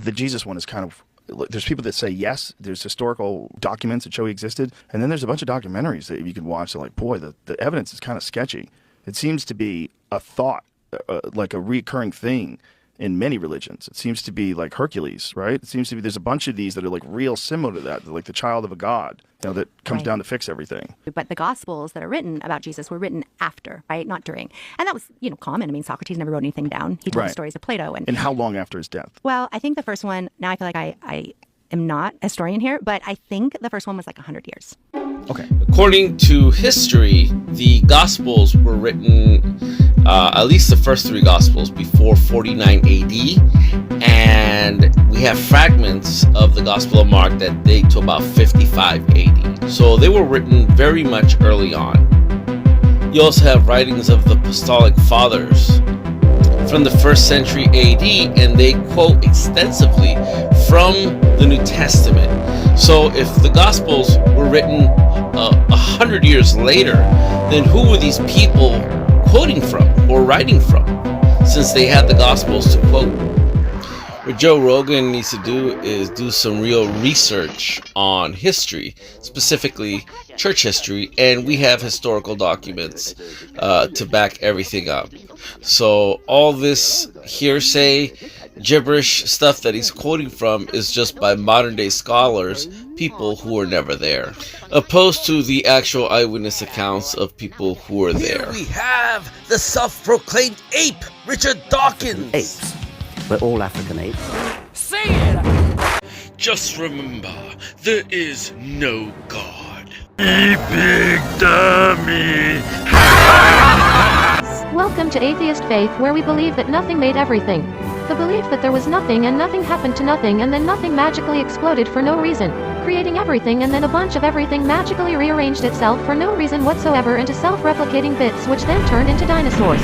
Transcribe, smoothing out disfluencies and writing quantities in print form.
the Jesus one is kind of, there's people that say yes, there's historical documents that show he existed, and then there's a bunch of documentaries that you can watch that, like, boy, the evidence is kind of sketchy. It seems to be a thought, like a recurring thing in many religions. It seems to be like Hercules, right? It seems to be, there's a bunch of these that are like real similar to that, like the child of a god, that comes down to fix everything. But the Gospels that are written about Jesus were written after, right? Not during. And that was, common. I mean, Socrates never wrote anything down. He told the stories of Plato. And how long after his death? Well, I think the first one, now I feel like I am not a historian here, but I think the first one was like 100 years. Okay. According to history, the Gospels were written, at least the first 3 Gospels, before 49 AD, and we have fragments of the Gospel of Mark that date to about 55 AD. So they were written very much early on. You also have writings of the Apostolic Fathers from the 1st century AD, and they quote extensively from the New Testament. So if the Gospels were written 100 years later, then who were these people quoting from or writing from, since they had the Gospels to quote? What Joe Rogan needs to do is do some real research on history, specifically church history, and we have historical documents to back everything up. So all this hearsay, gibberish stuff that he's quoting from is just by modern day scholars, people who were never there, opposed to the actual eyewitness accounts of people who were there. Here we have the self-proclaimed ape, Richard Dawkins. Apes. We're all African apes. Say it! Just remember, there is no God. You big dummy! Welcome to Atheist Faith, where we believe that nothing made everything. The belief that there was nothing and nothing happened to nothing and then nothing magically exploded for no reason, creating everything, and then a bunch of everything magically rearranged itself for no reason whatsoever into self-replicating bits, which then turned into dinosaurs.